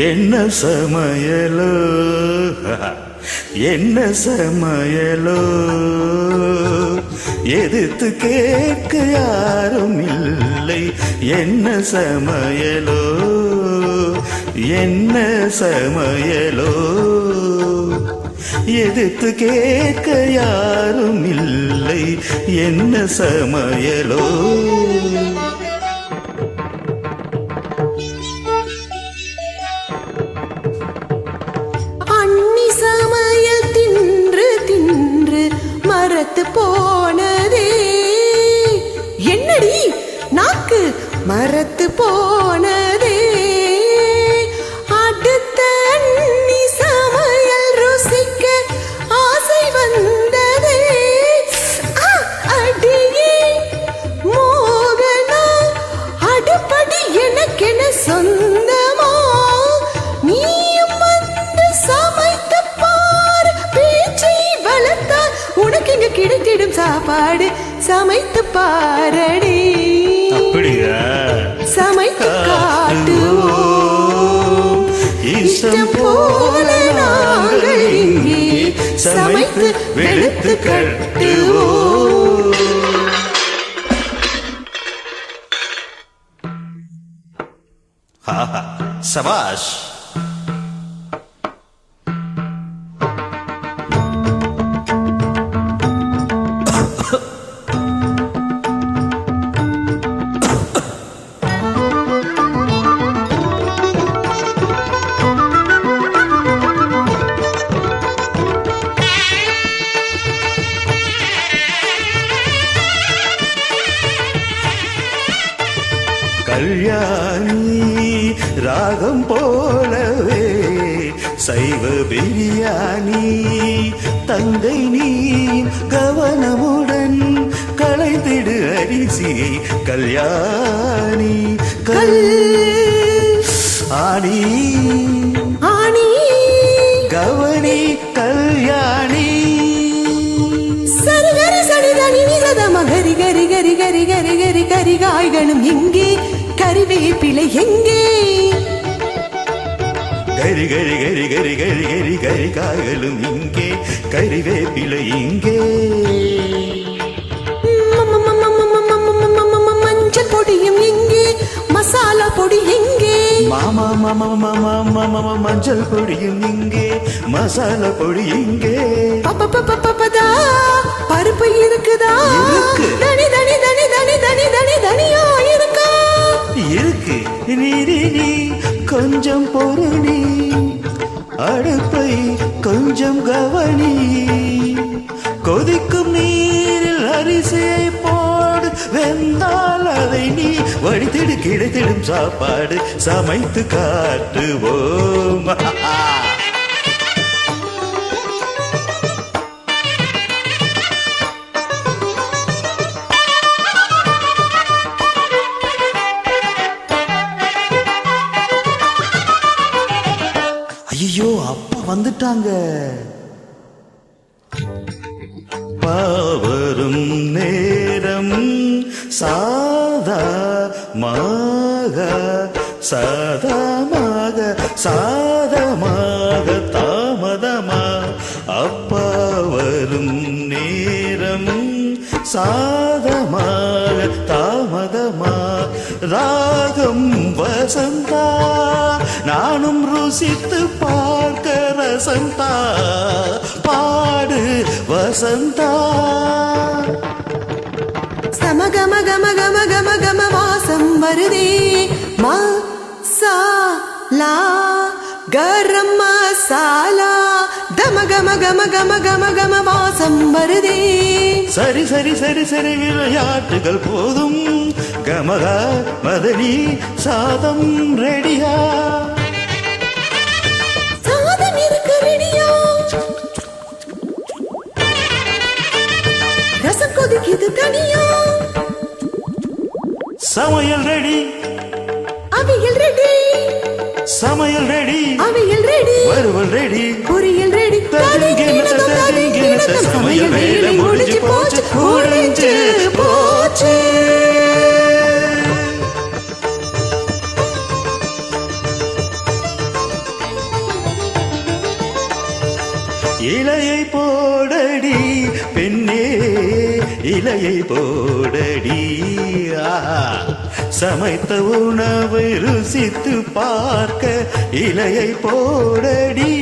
என்ன சமையலோ என்ன சமையலோ எதிர்த்து கேட்க யாரும் இல்லை. என்ன சமையலோ என்ன சமையலோ எதிர்த்து கேட்க யாரும் இல்லை. என்ன சமையலோ அண்ணி சமையல் தின்று தின்று மரத்து போனதே. என்னடி நாக்கு மரத்து போனதே. அடுத்த அண்ணி சமையல் ருசிக்க ஆசை வந்ததே. அடியே மோகனா அடுப்படி எனக்கென சொந்தமா. நீயும் வந்து சமைத்து பாரு, பேச்சை வளர்த்தால் உனக்கு இங்க கிடைத்திடும் சாப்பாடு. சமைத்து பாரடி, அப்படியா சமைத்து காட்டுவோம். இஷ்டம் போல நாங்கள் இங்கே சமைத்து வெளுத்து கட்டுவோம். சபாஷ். கல்யாணி ராகம் போலவே சைவ பிரியாணி. தங்கை நீ கவனமுடன் களைத்திடு அரிசியை. கல்யாணி கல் ஆணி ஆணி கவனி கல்யாணி. சரி கரி சரி தனி நிசத மகரி கரி கரி கரி கரி கரி கரி. காய்களும் எங்கே, கறிவேப்பிலை எங்கே? கரி கரி கரி கரி கரி கரி கரி. காய்களும் இங்கே, கறிவேப்பிலை இங்கே. மஞ்சள் பொடியும் எங்கே, மசாலா பொடி எங்கே? மாமா மாமா மாமா மாமா மஞ்சள் பொடியும் இங்கே, மசாலா பொடி இங்கே. பப்பதா பருப்பு இருக்குதா? இருக்கு. தனி தனி தனி தனி தனி தனி தனியா இருக்கா? இருக்கு. நீ கொஞ்சம் பொருணி, அடுப்பை கொஞ்சம் கவனி. கொதிக்கும் நீரில் அரிசியை போடு, வெந்தால் அதை நீ வடித்திடு. கிடைத்திடும் சாப்பாடு சமைத்து காட்டுவோம். ஐயோ அப்பா வந்துட்டாங்க. பாவரும் நேரம் சாதா மாக சாதமாக சாதமாக தாமதமா. அப்பா வரும் நேரம் சாதமாக தாமதமா. ராகம் வசந்தா நானும் ருசித்து பார்க்க ரசந்தா. பாடு வசந்தா. சமகம கம கம கம கம வாசம் வருதே. மசாலா கரம் மசாலா. கம கம கம கம கம கம வாசம் வருதே. சரி சரி சரி சரி விளையாட்டுகள் போதும். கமகா மதனி சாதம் ரெடியா? சாதம் இருக்கு ரெடியா? ரசம் கொதிக்குது தனியா? சமையல் ரெடி, அவியல் ரெடி. சமையல் ரெடி, அவியல் ரெடி. வறுவல் ரெடி, பொரியல் ரெடி. சமையல் வேலை முடிஞ்சு போச்சு முடிஞ்சு போச்சு. இலையை போடடி பெண்ணே இலையை போடடி ஆஹா. சமைத்த உணவை ருசித்து பார்க்க இலையை போடடி